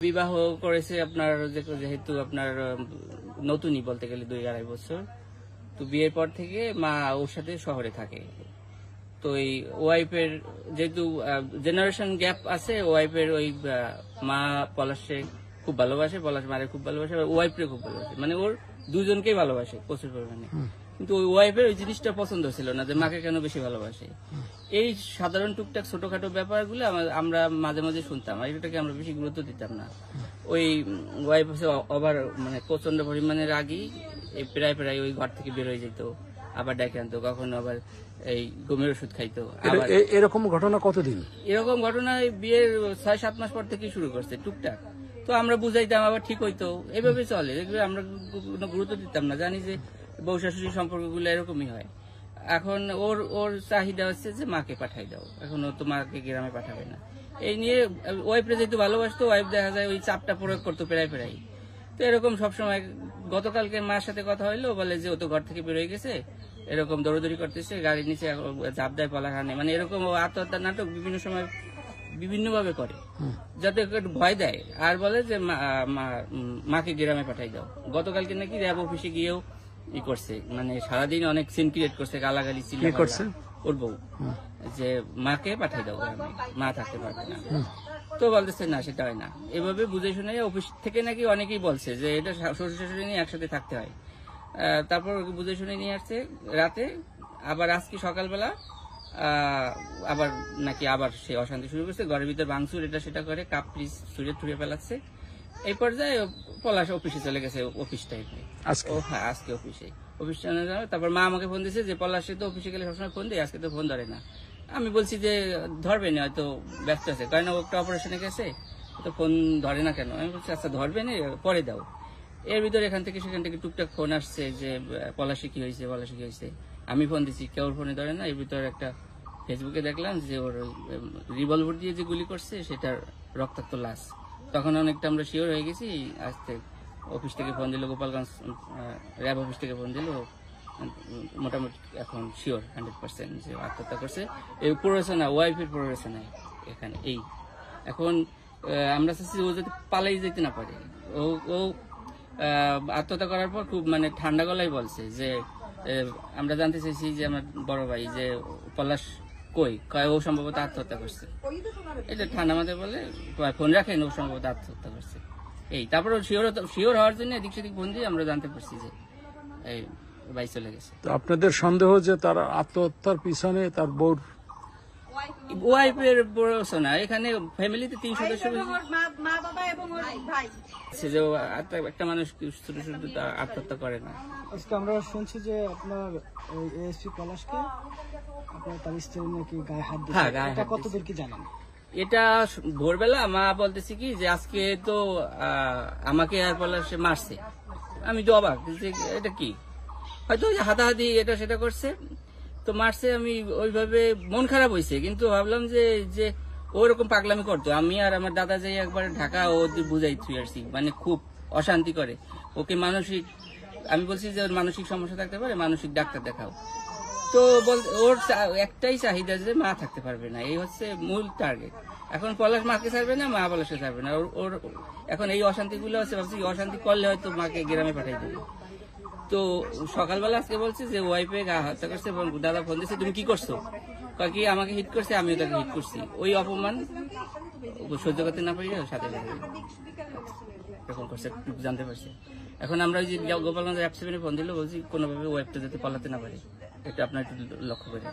বিবাহ করেছে আপনার যেহেতু আপনার নতুনই বলতে গেলে 2-2.5 বছর। তো বিয়ের পর থেকে মা ওর সাথে শহরে থাকে। তো এই ওয়াইফের যেহেতু জেনারেশন গ্যাপ আছে, ওয়াইফের ওই মা পলাশে খুব ভালোবাসে, পলাশ মারে খুব ভালোবাসে, ওয়াইফরে খুব ভালোবাসে, মানে ওর দুজনকেই ভালোবাসে প্রচুর পরিমাণে। কিন্তু ওই ওয়াইফের ওই জিনিসটা পছন্দ ছিল না যে মাকে কেন বেশি ভালোবাসে। এই সাধারণ টুকটাক ছোটখাটো ব্যাপারগুলো আমরা মাঝে মাঝে শুনতাম, আর এটাকে আমরা বেশি গুরুত্ব দিতাম না। ওই ওয়াইফ হচ্ছে ওভার, মানে প্রচন্ড পরিমাণে রাগী, প্রায় প্রায় ওই ঘর থেকে বের হয়ে যেত, আবার ডেকে আনতো, কখনো আবার এই ঘুমের ওষুধ খাইতো। এরকম ঘটনা কতদিন? এরকম ঘটনা বিয়ের 6-7 মাস পর থেকে শুরু করছে টুকটাক। তো আমরা বুঝাইতাম, আবার ঠিক হইতো, এভাবে চলে। আমরা কোনো গুরুত্ব দিতাম না, জানি যে বউ শাশুড়ির সম্পর্কগুলো এরকমই হয়। এখন ওর চাহিদা হচ্ছে যে মাকে পাঠাই দাও, এখন ও তো মাকে গ্রামে পাঠাবে না। এই নিয়ে ওয়াইফরে যেহেতু ভালোবাসতো, ওয়াইফ দেখা যায় ওই চাপটা প্রয়োগ করতো প্রায় প্রায়। তো এরকম সবসময়, গতকালকে মার সাথে কথা হইলো, বলে যে ও তো ঘর থেকে বেরোয় গেছে, এরকম দৌড়দৌড়ি করতেছে, গাড়ির নিচে ঝাঁপ দেয়, পলা হানে, মানে এরকম আত্মহত্যার নাটক বিভিন্ন সময় বিভিন্ন ভাবে করে, যাতে একটু ভয় দেয়, আর বলে যে মাকে গ্রামে পাঠাই দাও। গতকালকে নাকি র্যাব অফিসে গিয়েও ই করছে, মানে সারাদিন অনেক সিন ক্রিয়েট করছে, গালাগালি ছিল ওর বউ, যে মাকে পাঠাই দাও, মা থাকতে পারবে না। তো বলতেছে না, সেটা হয় না। এভাবে বুঝে শুনে অফিস থেকে নাকি অনেকেই বলছে যে এটা শ্বশুর শাশুড়ি নিয়ে একসাথে থাকতে হয়। তারপর বুঝে শুনে নিয়ে আসছে রাতে, আবার আজকে সকালবেলা আবার নাকি আবার সে অশান্তি শুরু করছে, ঘরের ভিতরে ভাঙচুর, এটা সেটা করে, কাপ পিস ছুঁড়ে ফেলাচ্ছে। এই পর্যায়ে পলাশ অফিসে চলে গেছে, অফিস টাইপে। হ্যাঁ, আজকে অফিসে তারপর মা আমাকে ফোন দিয়েছে যে পলাশে তো অফিসে গেলে সবসময় ফোন দেয়, আজকে তো ফোন ধরে না। আমি বলছি যে ধরবে না, হয়তো ব্যস্ত আছে, কারণ ও একটা অপারেশনে গেছে, তো ফোন ধরে না কেন। আমি বলছি আচ্ছা ধরবে না, পরে দাও। এর ভিতরে এখান থেকে সেখান থেকে টুকটাক ফোন আসছে যে পলাশে কি হয়েছে, পলাশে কি হয়েছে। আমি ফোন দিচ্ছি, কেউ ফোনে ধরে না। এর ভিতরে একটা ফেসবুকে দেখলাম যে ওর ওই রিভলভার দিয়ে যে গুলি করছে, সেটার রক্তাক্ত লাশ। তখন অনেকটা আমরা শিওর হয়ে গেছি। আজকে অফিস থেকে ফোন দিল, গোপালগঞ্জ র্যাব অফিস থেকে ফোন দিল, মোটামুটি এখন শিওর 100% যে আত্মহত্যা করছে। এই প্ররোচনা, ওয়াইফের প্ররোচনা এখানে। এই এখন আমরা চাচ্ছি ও যাতে পালাই যেতে না পারে। ও আত্মহত্যা করার পর খুব মানে ঠান্ডা গলায় বলছে যে আমরা জানতে চাইছি যে আমার বড় ভাই যে পলাশ কয় ও সম্ভবত আত্মহত্যা করছে। এটা ঠান্ডা মাথায় বলে ফোন রাখেন, ও সম্ভবত আত্মহত্যা করছে। এই তারপর শিওর হওয়ার জন্য এদিক সেদিক ফোন দিয়ে আমরা জানতে পারছি যে এই ভাই চলে গেছে। তো আপনাদের সন্দেহ যে তার আত্মহত্যার পিছনে তার বউর ওয়াইফের প্ররোচনা। এখানে ফ্যামিলিতে 3 সদস্য, একটা মানুষ ছোট ছোট আত্মহত্যা করে না। আজকে আমরা শুনছি যে আপনার এএসপি পলাশকে আপনার তার স্ত্রী নাকি গায়ে হাত দিয়েছে, এটা কতদূর কি জানেন? এটা ভোরবেলা মা বলতেছে কি যে আজকে তো আমাকে আর পলাশে মারছে। আমি তো অবাক যে এটা কি, হয়তো হাতাহাতি এটা সেটা করছে, তো মারছে। আমি ওইভাবে মন খারাপ হয়েছে, কিন্তু ভাবলাম যে ওরকম পাগলামি করতো। আমি আর আমার দাদা যাই একবার ঢাকা, ও বুঝাই থুই আসছি, মানে খুব অশান্তি করে ওকে মানসিক। আমি বলছি যে ওর মানসিক সমস্যা থাকতে পারে, মানসিক ডাক্তার দেখাও। তো ওর একটাই চাহিদা যে মা থাকতে পারবে না, এই হচ্ছে মূল টার্গেট। এখন পলাশ মাকে ছাড়বে না, মা পলাশকে ছাড়বে না। ওর এখন এই অশান্তিগুলো আছে, ভাবছি অশান্তি করলে হয়তো মাকে গ্রামে পাঠাই দেবে। তো সকালবেলা আজকে বলছে যে ওয়াইফে গা হত্যা করছে, এবং দাদা ফোন দিচ্ছে তুমি কি করছো, কি আমাকে হিট করছে, আমিও তাকে হিট করছি। ওই অপমান সহ্য করতে না পারি সাথে এরকম করছে, জানতে পারছি। এখন আমরা ওই যে গোপালগঞ্জ অ্যাপ 7 ফোন দিল, বলছি কোনোভাবে ওয়াইফটা যাতে পালাতে না পারে, এটা আপনার একটু লক্ষ্য করেন।